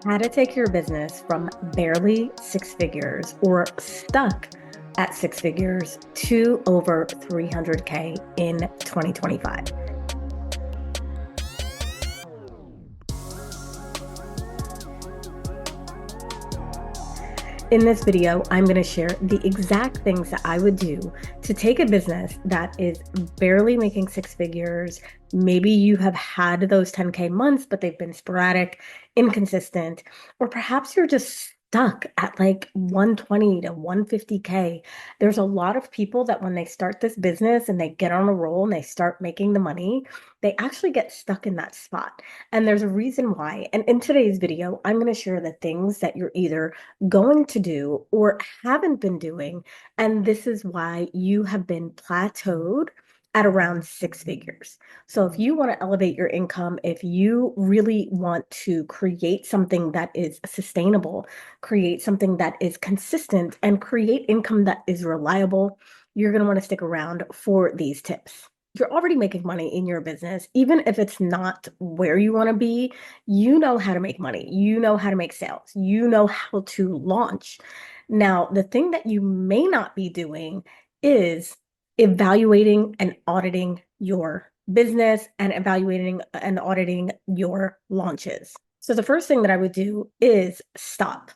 How to take your business from barely six figures or stuck at six figures to over 300K in 2025. In this video, I'm going to share the exact things that I would do to take a business that is barely making six figures. Maybe you have had those 10K months, but they've been sporadic, inconsistent, or perhaps you're just stuck at like 120 to 150K. There's a lot of people that when they start this business and they get on a roll and they start making the money, they actually get stuck in that spot. And there's a reason why. And in today's video, I'm going to share the things that you're either going to do or haven't been doing. And this is why you have been plateaued at around six figures. So if you want to elevate your income, if you really want to create something that is sustainable, create something that is consistent, and create income that is reliable, you're going to want to stick around for these tips. You're already making money in your business, even if it's not where you want to be, you know how to make money, you know how to make sales, you know how to launch. Now, the thing that you may not be doing is evaluating and auditing your business and evaluating and auditing your launches. So, the first thing that I would do is stop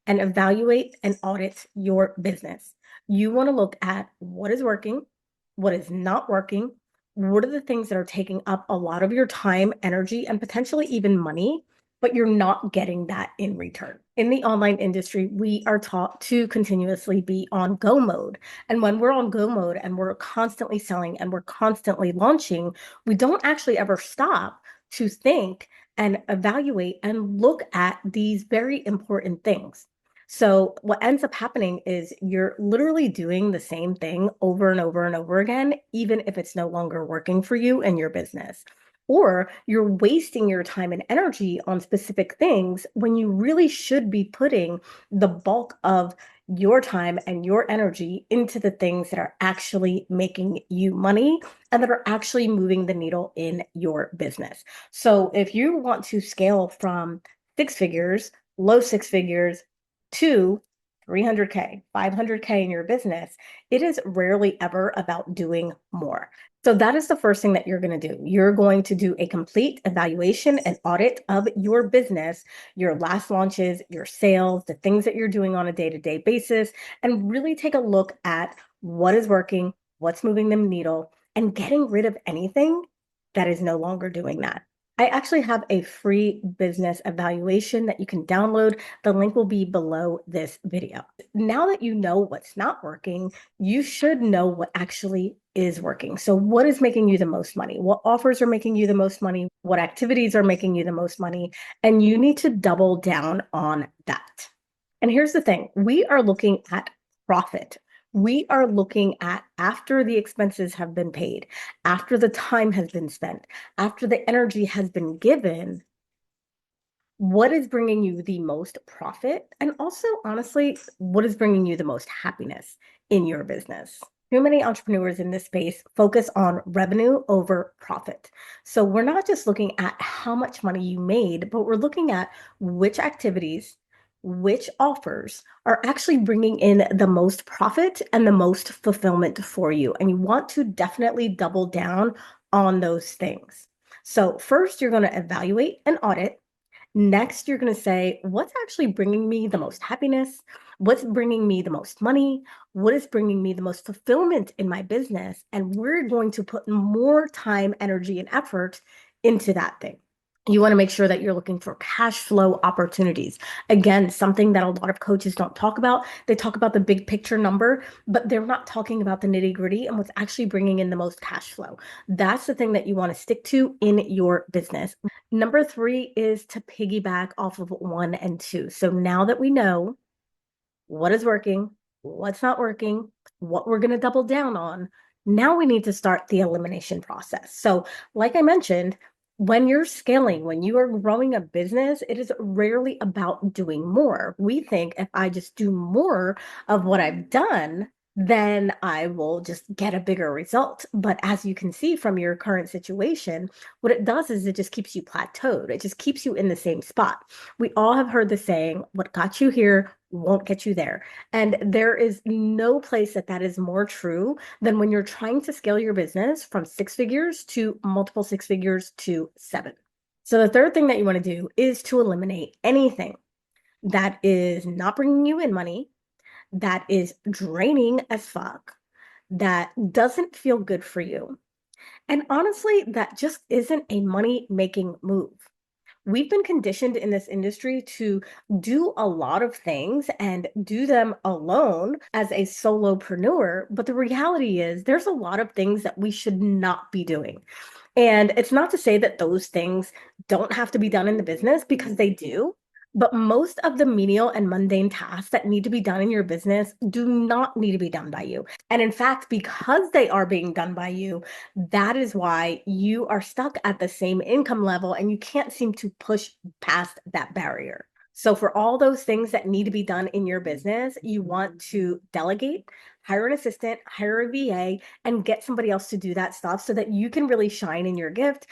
and evaluate and audit your business. You want to look at what is working, what is not working, what are the things that are taking up a lot of your time, energy, and potentially even money, but you're not getting that in return. In the online industry, we are taught to continuously be on go mode. And when we're on go mode and we're constantly selling and we're constantly launching, we don't actually ever stop to think and evaluate and look at these very important things. So what ends up happening is you're literally doing the same thing over and over and over again, even if it's no longer working for you and your business. Or you're wasting your time and energy on specific things when you really should be putting the bulk of your time and your energy into the things that are actually making you money and that are actually moving the needle in your business. So if you want to scale from six figures, low six figures, to 300K, 500K in your business, it is rarely ever about doing more. So that is the first thing that you're going to do. You're going to do a complete evaluation and audit of your business, your last launches, your sales, the things that you're doing on a day-to-day basis, and really take a look at what is working, what's moving the needle, and getting rid of anything that is no longer doing that. I actually have a free business evaluation that you can download. The link will be below this video. Now that you know what's not working, you should know what actually is working. So what is making you the most money? What offers are making you the most money? What activities are making you the most money? And you need to double down on that. And here's the thing, we are looking at profit. We are looking at after the expenses have been paid, after the time has been spent, after the energy has been given, what is bringing you the most profit? And also, honestly, what is bringing you the most happiness in your business? Too many entrepreneurs in this space focus on revenue over profit. So we're not just looking at how much money you made, but we're looking at which activities, which offers are actually bringing in the most profit and the most fulfillment for you. And you want to definitely double down on those things. So first, you're going to evaluate and audit. Next, you're going to say, what's actually bringing me the most happiness? What's bringing me the most money? What is bringing me the most fulfillment in my business? And we're going to put more time, energy, and effort into that thing. You want to make sure that you're looking for cash flow opportunities. Again, something that a lot of coaches don't talk about. They talk about the big picture number, but they're not talking about the nitty gritty and what's actually bringing in the most cash flow. That's the thing that you want to stick to in your business. Number three is to piggyback off of one and two. So now that we know what is working, what's not working, what we're going to double down on, now we need to start the elimination process. So, like I mentioned, when you're scaling, when you are growing a business, it is rarely about doing more. We think if I just do more of what I've done, then I will just get a bigger result. But as you can see from your current situation, what it does is it just keeps you plateaued. It just keeps you in the same spot. We all have heard the saying, what got you here won't get you there. And there is no place that that is more true than when you're trying to scale your business from six figures to multiple six figures to seven. So the third thing that you want to do is to eliminate anything that is not bringing you in money, that is draining as fuck, that doesn't feel good for you. And honestly, that just isn't a money making move. We've been conditioned in this industry to do a lot of things and do them alone as a solopreneur. But the reality is, there's a lot of things that we should not be doing. And it's not to say that those things don't have to be done in the business because they do. But most of the menial and mundane tasks that need to be done in your business do not need to be done by you. And in fact, because they are being done by you, that is why you are stuck at the same income level and you can't seem to push past that barrier. So, for all those things that need to be done in your business, you want to delegate, hire an assistant, hire a VA, and get somebody else to do that stuff so that you can really shine in your gift,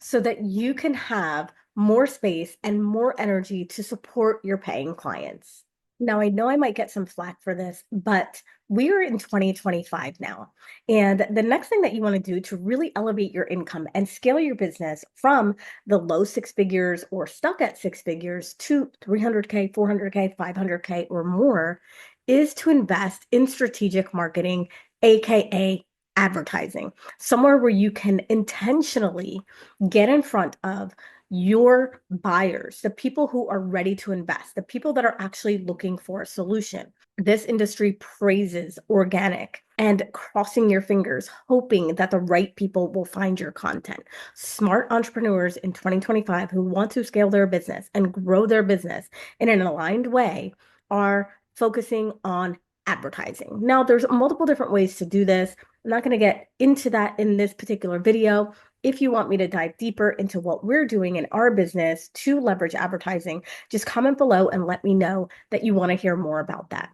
so that you can have more space and more energy to support your paying clients. Now, I know I might get some flack for this, but we are in 2025 now. And the next thing that you want to do to really elevate your income and scale your business from the low six figures or stuck at six figures to 300K, 400K, 500K, or more is to invest in strategic marketing, AKA advertising, somewhere where you can intentionally get in front of your buyers, the people who are ready to invest, the people that are actually looking for a solution. This industry praises organic and crossing your fingers, hoping that the right people will find your content. Smart entrepreneurs in 2025 who want to scale their business and grow their business in an aligned way are focusing on advertising. Now, there's multiple different ways to do this. I'm not going to get into that in this particular video. If you want me to dive deeper into what we're doing in our business to leverage advertising, just comment below and let me know that you want to hear more about that.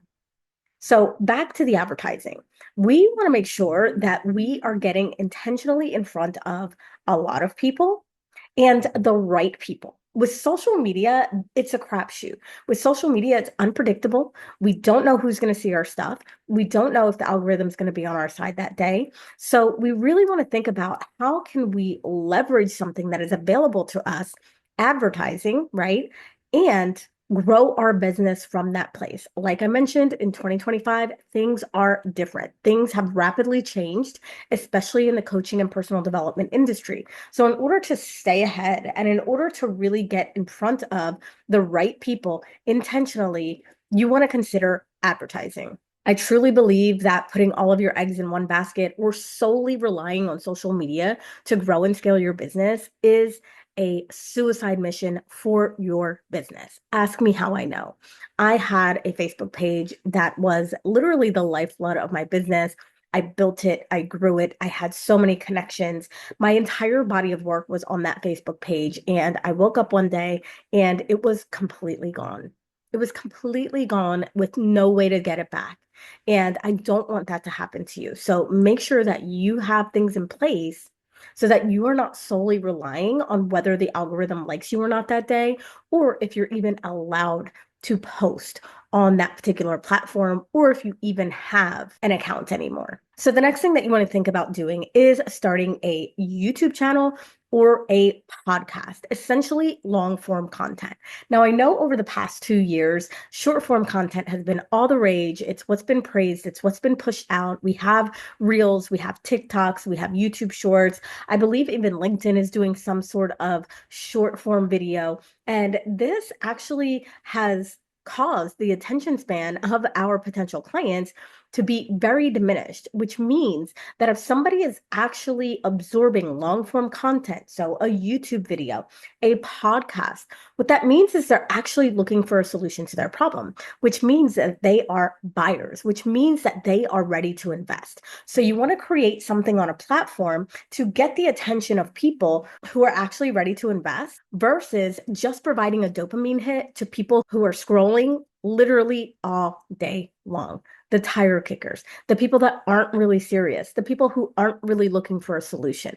So back to the advertising. We want to make sure that we are getting intentionally in front of a lot of people and the right people. With social media, it's a crapshoot. With social media, it's unpredictable. We don't know who's going to see our stuff. We don't know if the algorithm's going to be on our side that day. So we really want to think about how can we leverage something that is available to us, advertising, right? And grow our business from that place. Like I mentioned, in 2025, things are different. Things have rapidly changed, especially in the coaching and personal development industry. So, in order to stay ahead and in order to really get in front of the right people intentionally, you want to consider advertising. I truly believe that putting all of your eggs in one basket or solely relying on social media to grow and scale your business is a suicide mission for your business. Ask me how I know. I had a Facebook page that was literally the lifeblood of my business. I built it, I grew it, I had so many connections. My entire body of work was on that Facebook page. And I woke up one day and it was completely gone. It was completely gone with no way to get it back. And I don't want that to happen to you. So make sure that you have things in place so that you are not solely relying on whether the algorithm likes you or not that day, or if you're even allowed to post on that particular platform, or if you even have an account anymore. So the next thing that you want to think about doing is starting a YouTube channel or a podcast, essentially long form content. Now, I know over the past 2 years, short form content has been all the rage. It's what's been praised, it's what's been pushed out. We have Reels, we have TikToks, we have YouTube Shorts. I believe even LinkedIn is doing some sort of short form video. And this actually has caused the attention span of our potential clients to be very diminished, which means that if somebody is actually absorbing long form content, so a YouTube video, a podcast, what that means is they're actually looking for a solution to their problem, which means that they are buyers, which means that they are ready to invest. So you want to create something on a platform to get the attention of people who are actually ready to invest versus just providing a dopamine hit to people who are scrolling, literally all day long. The tire kickers, the people that aren't really serious, the people who aren't really looking for a solution.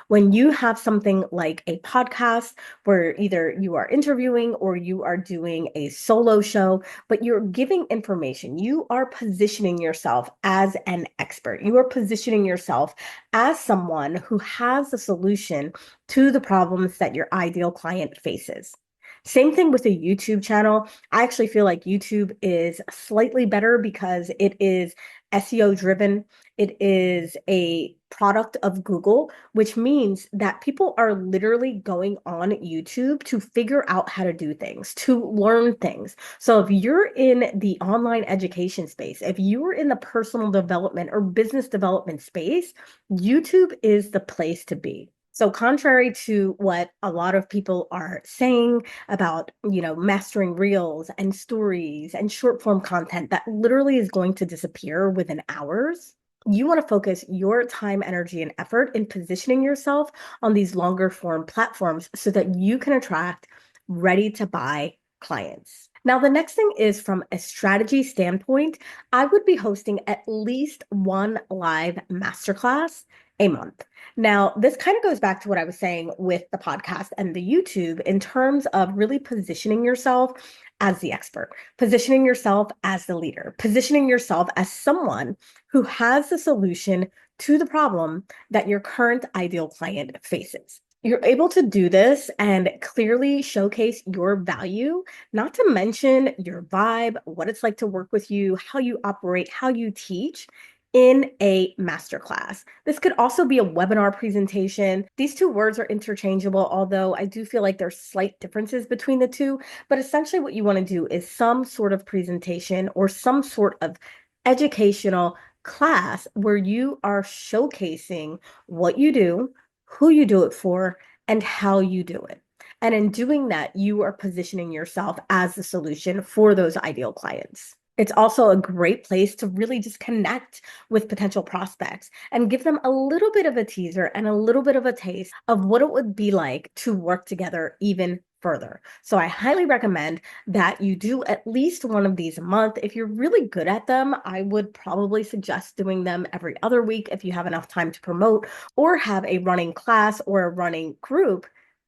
When you have something like a podcast where either you are interviewing or you are doing a solo show, but you're giving information, you are positioning yourself as an expert. You are positioning yourself as someone who has the solution to the problems that your ideal client faces. Same thing with a YouTube channel. I actually feel like YouTube is slightly better because it is SEO driven. It is a product of Google, which means that people are literally going on YouTube to figure out how to do things, to learn things. So if you're in the online education space, if you're in the personal development or business development space, YouTube is the place to be. So contrary to what a lot of people are saying about, mastering reels and stories and short form content that literally is going to disappear within hours, you want to focus your time, energy, and effort in positioning yourself on these longer form platforms so that you can attract ready to buy clients. Now, the next thing is from a strategy standpoint, I would be hosting at least one live masterclass a month. Now, this kind of goes back to what I was saying with the podcast and the YouTube in terms of really positioning yourself as the expert, positioning yourself as the leader, positioning yourself as someone who has the solution to the problem that your current ideal client faces. You're able to do this and clearly showcase your value, not to mention your vibe, what it's like to work with you, how you operate, how you teach in a masterclass. This could also be a webinar presentation. These two words are interchangeable, although I do feel like there's slight differences between the two. But essentially, what you want to do is some sort of presentation or some sort of educational class where you are showcasing what you do, who you do it for, and how you do it. And in doing that, you are positioning yourself as the solution for those ideal clients. It's also a great place to really just connect with potential prospects and give them a little bit of a teaser and a little bit of a taste of what it would be like to work together even further. So I highly recommend that you do at least one of these a month. If you're really good at them, I would probably suggest doing them every other week if you have enough time to promote, or have a running class or a running group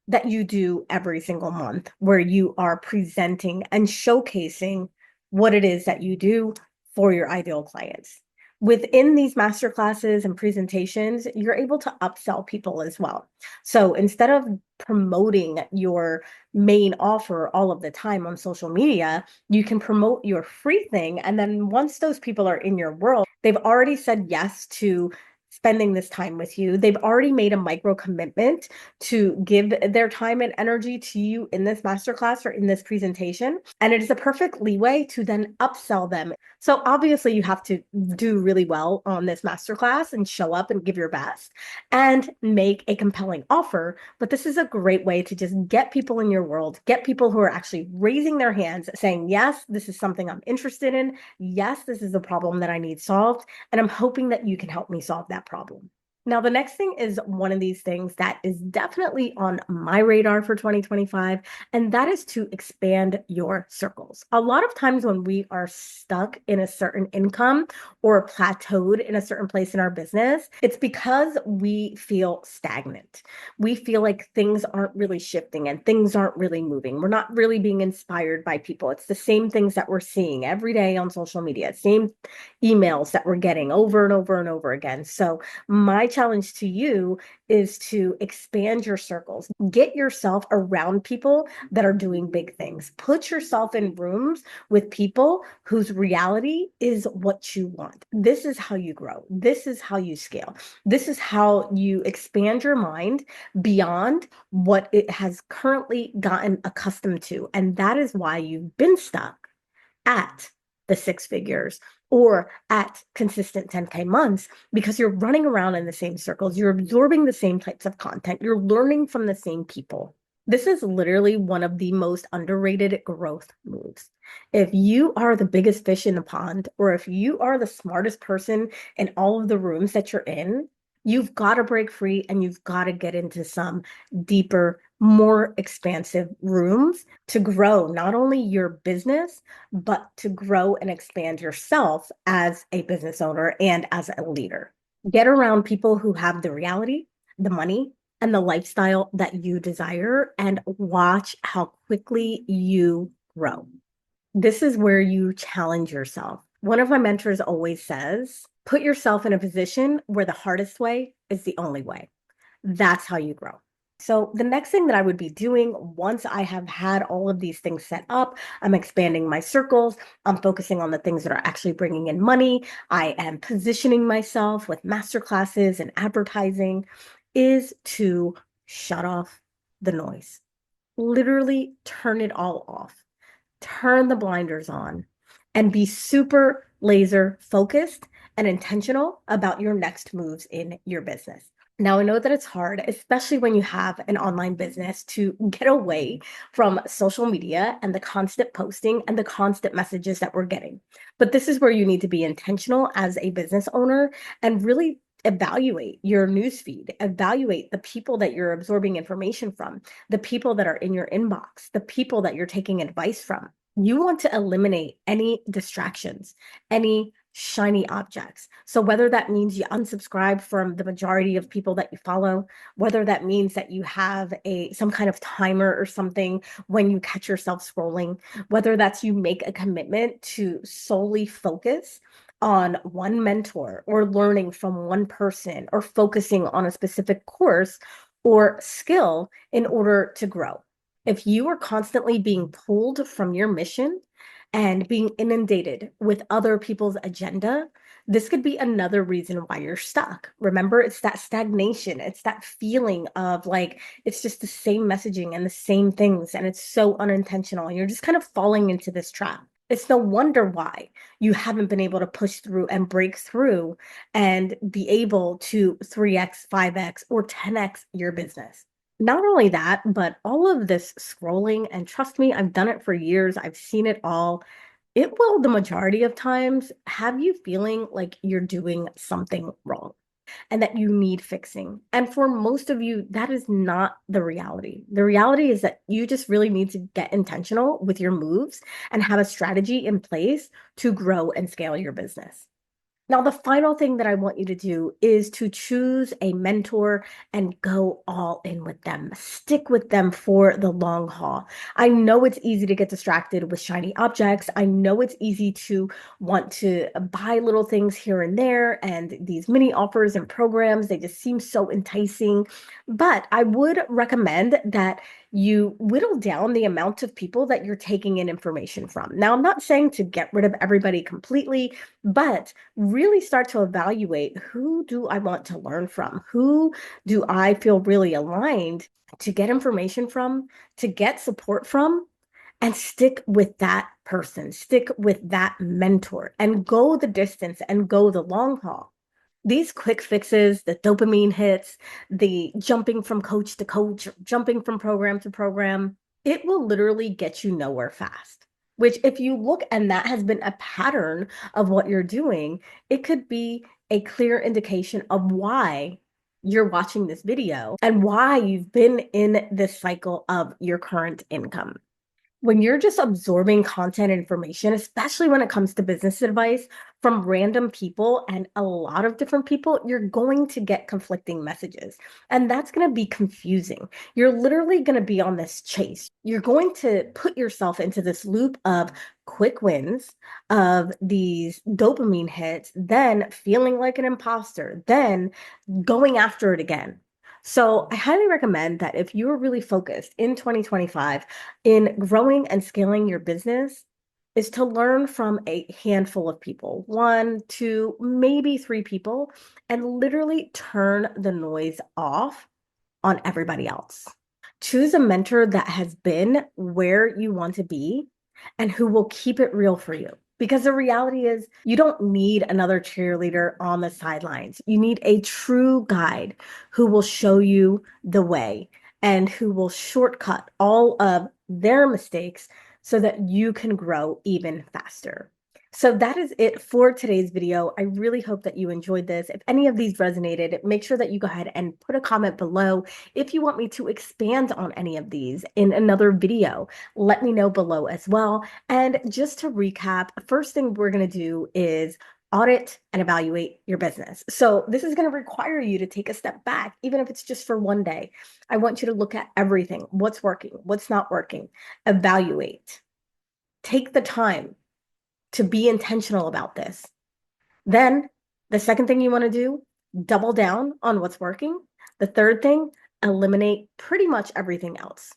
that you do every single month where you are presenting and showcasing what it is that you do for your ideal clients. Within these master classes and presentations, you're able to upsell people as well. So instead of promoting your main offer all of the time on social media, you can promote your free thing. And then once those people are in your world, they've already said yes to spending this time with you. They've already made a micro commitment to give their time and energy to you in this masterclass or in this presentation. And it is a perfect leeway to then upsell them. So obviously you have to do really well on this masterclass and show up and give your best and make a compelling offer. But this is a great way to just get people in your world, get people who are actually raising their hands saying, yes, this is something I'm interested in. Yes, this is a problem that I need solved. And I'm hoping that you can help me solve that problem. Now, the next thing is one of these things that is definitely on my radar for 2025, and that is to expand your circles. A lot of times when we are stuck in a certain income or plateaued in a certain place in our business, it's because we feel stagnant. We feel like things aren't really shifting and things aren't really moving. We're not really being inspired by people. It's the same things that we're seeing every day on social media, same emails that we're getting over and over and over again. So my challenge to you is to expand your circles. Get yourself around people that are doing big things. Put yourself in rooms with people whose reality is what you want. This is how you grow. This is how you scale. This is how you expand your mind beyond what it has currently gotten accustomed to. And that is why you've been stuck at the six figures or at consistent 10K months, because you're running around in the same circles. You're absorbing the same types of content. You're learning from the same people. This is literally one of the most underrated growth moves. If you are the biggest fish in the pond, or if you are the smartest person in all of the rooms that you're in, you've got to break free and you've got to get into some deeper more expansive rooms to grow not only your business, but to grow and expand yourself as a business owner and as a leader. Get around people who have the reality, the money, and the lifestyle that you desire, and watch how quickly you grow. This is where you challenge yourself. One of my mentors always says, put yourself in a position where the hardest way is the only way. That's how you grow. So, the next thing that I would be doing once I have had all of these things set up, I'm expanding my circles, I'm focusing on the things that are actually bringing in money, I am positioning myself with master classes and advertising, is to shut off the noise. Literally turn it all off, turn the blinders on, and be super laser focused and intentional about your next moves in your business. Now, I know that it's hard, especially when you have an online business, to get away from social media and the constant posting and the constant messages that we're getting. But this is where you need to be intentional as a business owner and really evaluate your newsfeed, evaluate the people that you're absorbing information from, the people that are in your inbox, the people that you're taking advice from. You want to eliminate any distractions, any shiny objects. So whether that means you unsubscribe from the majority of people that you follow, whether that means that you have a some kind of timer or something when you catch yourself scrolling, whether that's you make a commitment to solely focus on one mentor or learning from one person or focusing on a specific course or skill in order to grow. If you are constantly being pulled from your mission and being inundated with other people's agenda, this could be another reason why you're stuck. Remember, it's that stagnation. It's that feeling of like it's just the same messaging and the same things, and it's so unintentional. And you're just kind of falling into this trap. It's no wonder why you haven't been able to push through and break through and be able to 3x, 5x, or 10x your business. Not only that, but all of this scrolling, and trust me, I've done it for years, I've seen it all. It will, the majority of times, have you feeling like you're doing something wrong and that you need fixing. And for most of you, that is not the reality. The reality is that you just really need to get intentional with your moves and have a strategy in place to grow and scale your business. Now, the final thing that I want you to do is to choose a mentor and go all in with them. Stick with them for the long haul. I know it's easy to get distracted with shiny objects. I know it's easy to want to buy little things here and there, and these mini offers and programs, they just seem so enticing. But I would recommend that you whittle down the amount of people that you're taking in information from. Now, I'm not saying to get rid of everybody completely, but really start to evaluate, who do I want to learn from? Who do I feel really aligned to get information from, to get support from? And stick with that person, stick with that mentor, and go the distance and go the long haul. These quick fixes, the dopamine hits, the jumping from coach to coach, jumping from program to program, it will literally get you nowhere fast. Which, if you look and that has been a pattern of what you're doing, it could be a clear indication of why you're watching this video and why you've been in this cycle of your current income. When you're just absorbing content information, especially when it comes to business advice from random people and a lot of different people, you're going to get conflicting messages. And that's going to be confusing. You're literally going to be on this chase. You're going to put yourself into this loop of quick wins, of these dopamine hits, then feeling like an imposter, then going after it again. So I highly recommend that if you are really focused in 2025 in growing and scaling your business, is to learn from a handful of people, one, two, maybe three people, and literally turn the noise off on everybody else. Choose a mentor that has been where you want to be and who will keep it real for you. Because the reality is, you don't need another cheerleader on the sidelines. You need a true guide who will show you the way and who will shortcut all of their mistakes so that you can grow even faster. So that is it for today's video. I really hope that you enjoyed this. If any of these resonated, make sure that you go ahead and put a comment below. If you want me to expand on any of these in another video, let me know below as well. And just to recap, first thing we're going to do is audit and evaluate your business. So this is going to require you to take a step back, even if it's just for one day. I want you to look at everything, what's working, what's not working, evaluate, take the time to be intentional about this. Then the second thing you want to do, double down on what's working. The third thing, eliminate pretty much everything else.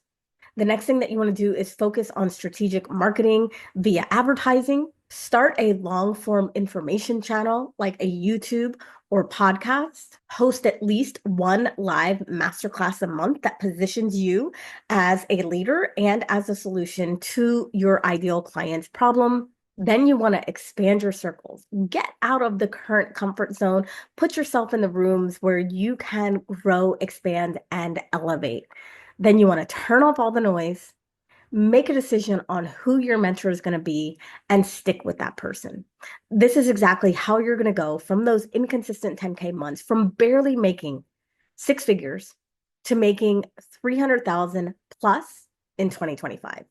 The next thing that you want to do is focus on strategic marketing via advertising. Start a long form information channel like a YouTube or podcast. Host at least one live masterclass a month that positions you as a leader and as a solution to your ideal client's problem. Then you want to expand your circles, get out of the current comfort zone, put yourself in the rooms where you can grow, expand, and elevate. Then you want to turn off all the noise, make a decision on who your mentor is going to be, and stick with that person. This is exactly how you're going to go from those inconsistent 10K months, from barely making six figures to making 300,000 plus in 2025.